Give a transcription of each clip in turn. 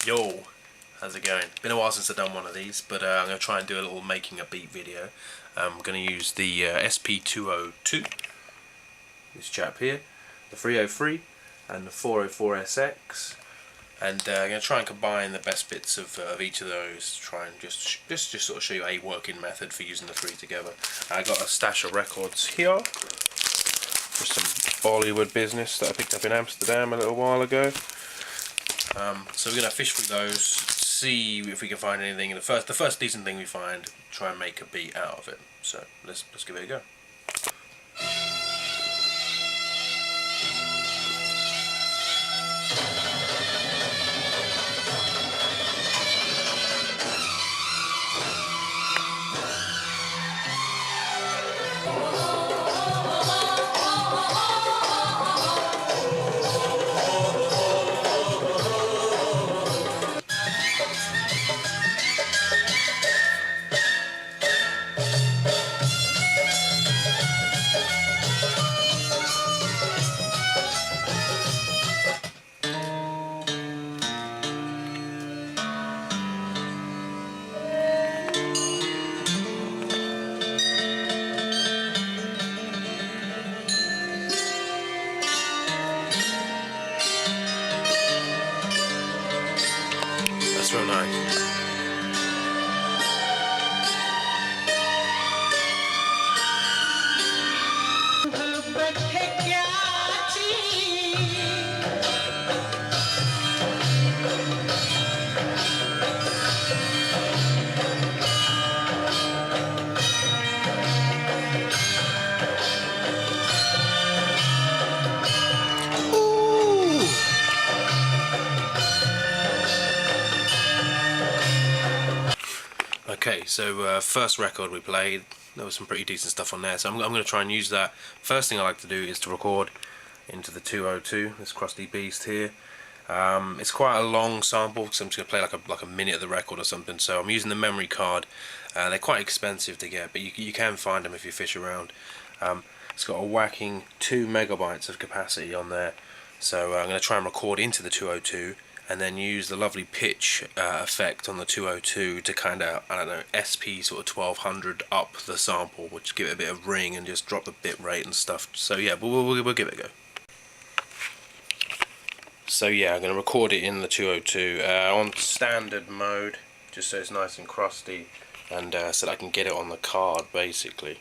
Yo, how's it going? Been a while since I've done one of these, but I'm going to try and do a little making a beat video. I'm going to use the SP-202, this chap here, the 303 and the 404SX, and I'm going to try and combine the best bits of each of those to try and just sort of show you a working method for using the three together. I got a stash of records here, just some Bollywood business that I picked up in Amsterdam a little while ago. So we're going to fish through those, see if we can find anything. And the first decent thing we find, try and make a beat out of it. So let's give it a go. That's real nice. Okay, so first record we played, there was some pretty decent stuff on there, so I'm going to try and use that. First thing I like to do is to record into the 202, this crusty beast here. It's quite a long sample, because I'm just going to play like a minute of the record or something, so I'm using the memory card. They're quite expensive to get, but you can find them if you fish around. It's got a whacking 2 megabytes of capacity on there, so I'm going to try and record into the 202, and then use the lovely pitch effect on the 202 to kind of, I don't know, SP sort of 1200 up the sample, which give it a bit of ring and just drop the bit rate and stuff. So yeah, we'll give it a go. So yeah, I'm going to record it in the 202 on standard mode, just so it's nice and crusty, and so that I can get it on the card basically.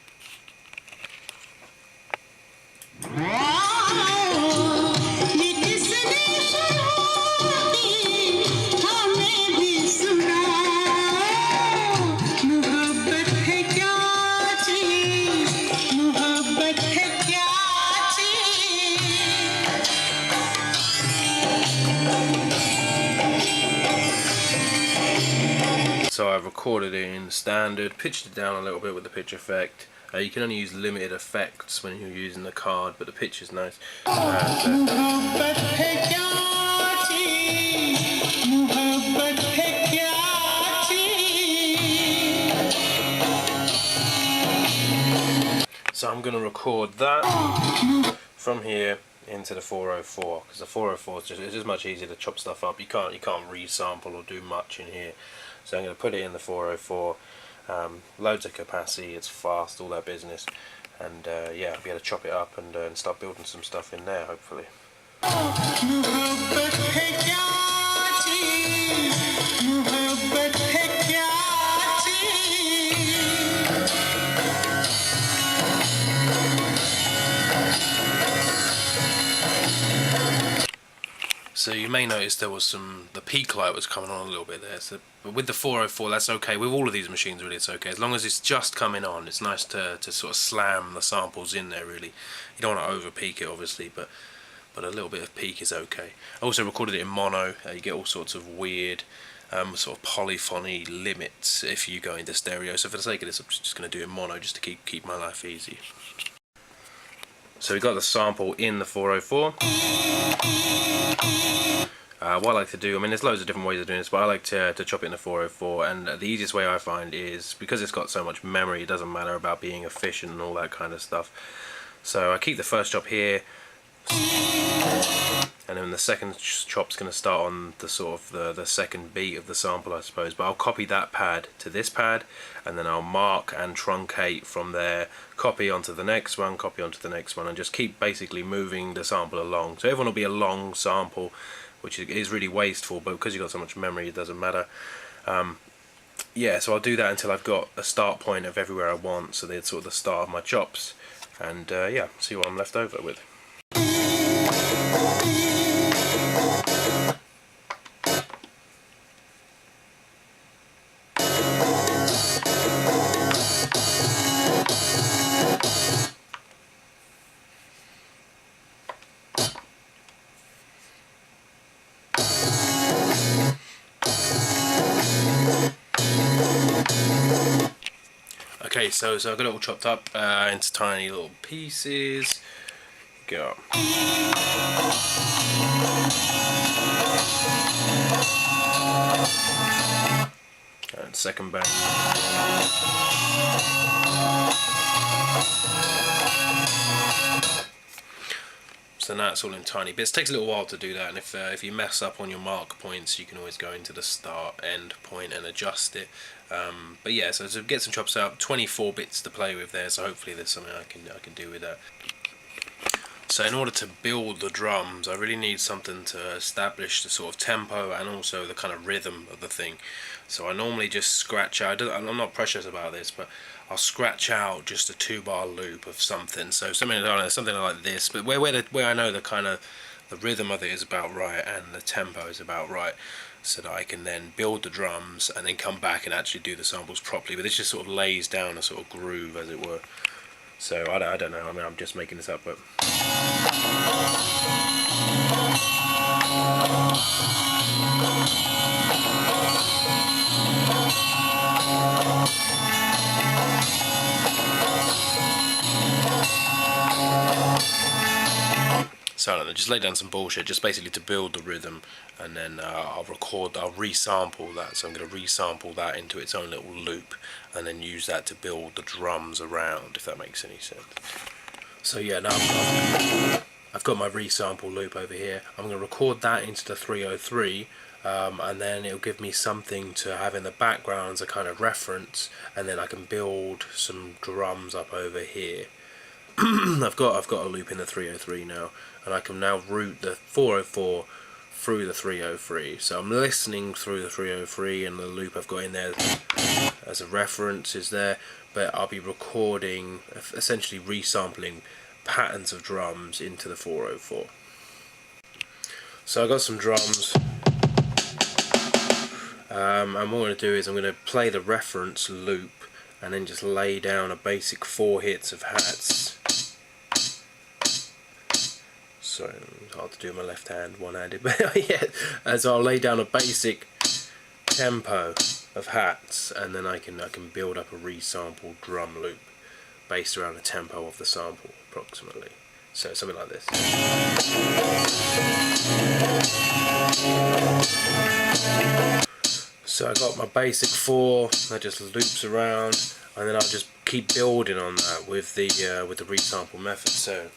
So I've recorded it in standard, pitched it down a little bit with the pitch effect. You can only use limited effects when you're using the card, but the pitch is nice. So I'm going to record that from here into the 404, because the 404 is just much easier to chop stuff up. You can't resample or do much in here. So I'm going to put it in the 404, loads of capacity, it's fast, all that business, and yeah, I'll be able to chop it up and start building some stuff in there, hopefully. So you may notice there was the peak light was coming on a little bit there, so, but with the 404 that's okay. With all of these machines really it's okay, as long as it's just coming on. It's nice to sort of slam the samples in there really. You don't want to over peak it obviously, but a little bit of peak is okay. I also recorded it in mono. You get all sorts of weird sort of polyphony limits if you go into stereo, so for the sake of this I'm just going to do it in mono just to keep my life easy. So we got the sample in the 404. What I like to do, I mean there's loads of different ways of doing this, but I like to chop it in the 404, and the easiest way I find is, because it's got so much memory, it doesn't matter about being efficient and all that kind of stuff. So I keep the first chop here, and then the second chop's going to start on the sort of the second beat of the sample, I suppose. But I'll copy that pad to this pad, and then I'll mark and truncate from there, copy onto the next one, copy onto the next one, and just keep basically moving the sample along. So everyone will be a long sample, which is really wasteful, but because you've got so much memory, it doesn't matter. Yeah, so I'll do that until I've got a start point of everywhere I want, so they're sort of the start of my chops, and yeah, see what I'm left over with. Okay, so I've got it all chopped up into tiny little pieces. Go. And second bang. So now it's all in tiny bits. It takes a little while to do that, and if you mess up on your mark points, you can always go into the start end point and adjust it. But yeah, so to get some chops out, 24 bits to play with there. So hopefully there's something I can do with that. So in order to build the drums, I really need something to establish the sort of tempo and also the kind of rhythm of the thing. So I normally just scratch out. I'm not precious about this, but I'll scratch out just a 2-bar loop of something. So something like this, but where I know the kind of the rhythm of it is about right and the tempo is about right, so that I can then build the drums and then come back and actually do the samples properly. But this just sort of lays down a sort of groove, as it were. So I don't know. I mean, I'm just making this up, but. So I don't know, just lay down some bullshit, just basically to build the rhythm, and then I'll resample that. So I'm going to resample that into its own little loop, and then use that to build the drums around, if that makes any sense. So yeah, now I've got my resample loop over here. I'm going to record that into the 303, and then it'll give me something to have in the background as a kind of reference, and then I can build some drums up over here. I've got a loop in the 303 now, and I can now route the 404 through the 303. So I'm listening through the 303, and the loop I've got in there as a reference is there, but I'll be recording, essentially resampling patterns of drums into the 404. So I've got some drums, and what I'm going to do is I'm going to play the reference loop and then just lay down a basic 4 hits of hats. Sorry, it's hard to do with my left hand, one-handed, but yeah. So I'll lay down a basic tempo of hats, and then I can build up a resampled drum loop based around the tempo of the sample, approximately. So something like this. So I got my basic 4 that just loops around, and then I'll just keep building on that with the resample method. So.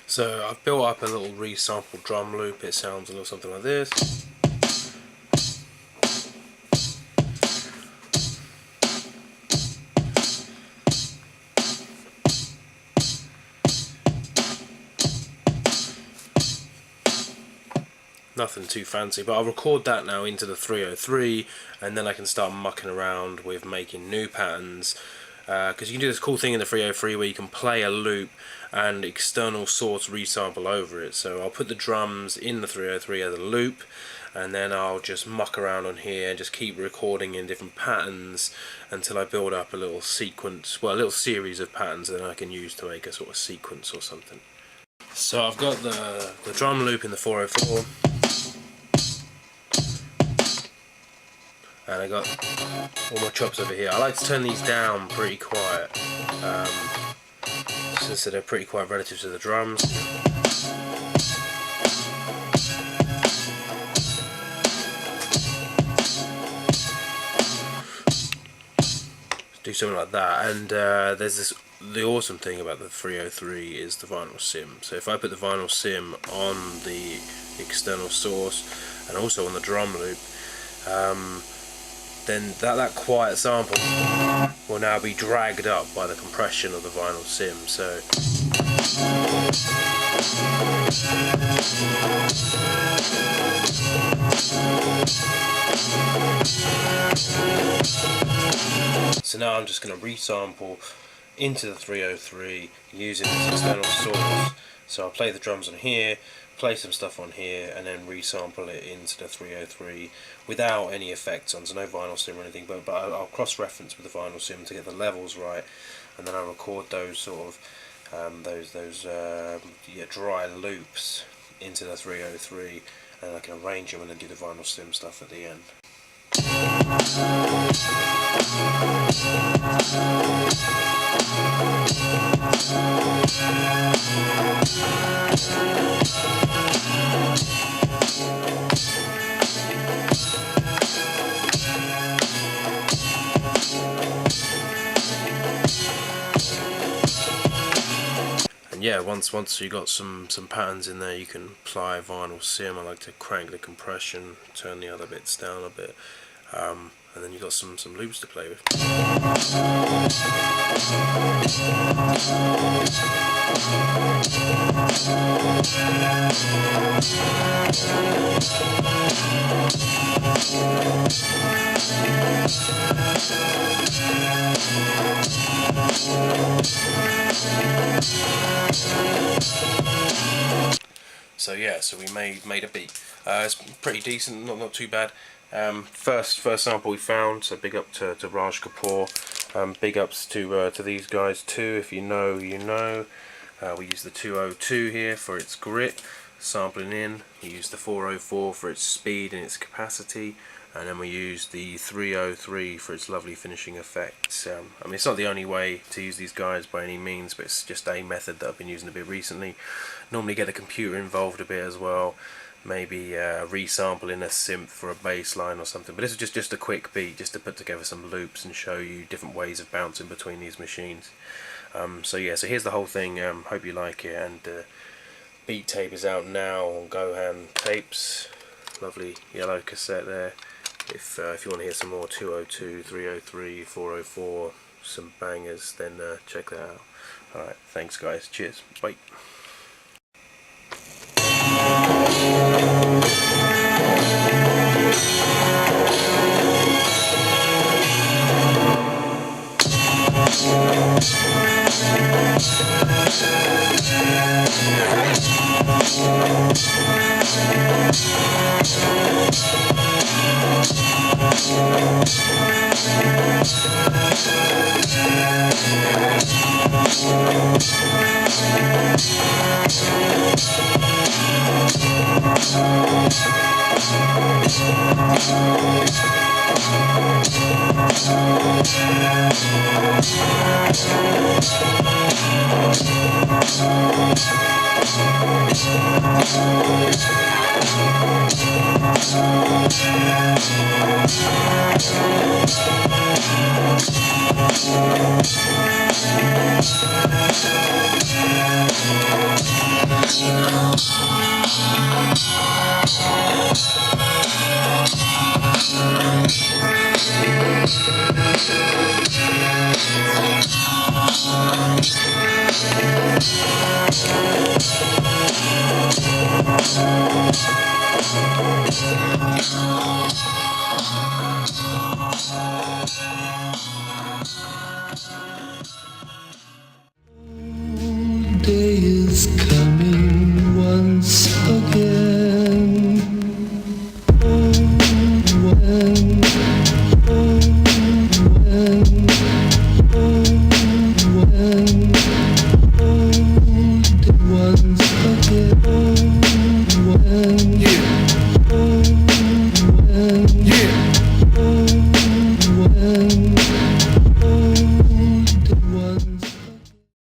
So I've built up a little resampled drum loop. It sounds a little something like this. Nothing too fancy, but I'll record that now into the 303, and then I can start mucking around with making new patterns. Because you can do this cool thing in the 303 where you can play a loop and external source resample over it. So I'll put the drums in the 303 as a loop, and then I'll just muck around on here and just keep recording in different patterns until I build up a little sequence, well, a little series of patterns that I can use to make a sort of sequence or something. So I've got the drum loop in the 404, and I got all my chops over here. I like to turn these down pretty quiet, since they're pretty quiet relative to the drums. Do something like that, and the awesome thing about the 303 is the vinyl sim. So if I put the vinyl sim on the external source and also on the drum loop, then that quiet sample will now be dragged up by the compression of the vinyl sim. So now I'm just going to resample into the 303 using this external source. So I'll play the drums on here, play some stuff on here, and then resample it into the 303 without any effects on, so no vinyl sim or anything, but I'll cross-reference with the vinyl sim to get the levels right, and then I'll record those sort of dry loops into the 303, and I can arrange them and then do the vinyl sim stuff at the end. And yeah, once you got some patterns in there, you can apply vinyl sim. I like to crank the compression, turn the other bits down a bit, and then you've got some loops to play with. So yeah, so we made a beat. It's pretty decent, not too bad. First sample we found, so big up to Raj Kapoor. Big ups to these guys too. If you know, you know. We use the 202 here for its grit, sampling in. We use the 404 for its speed and its capacity, and then we use the 303 for its lovely finishing effects. I mean, it's not the only way to use these guys by any means, but it's just a method that I've been using a bit recently. Normally get the computer involved a bit as well, maybe resampling a synth for a bass line or something, but this is just a quick beat just to put together some loops and show you different ways of bouncing between these machines. So yeah, so here's the whole thing. Hope you like it, and beat tape is out now on Gohan tapes. Lovely yellow cassette there. If you want to hear some more 202, 303, 404, some bangers, then check that out. Alright, thanks guys, cheers, bye. Oh,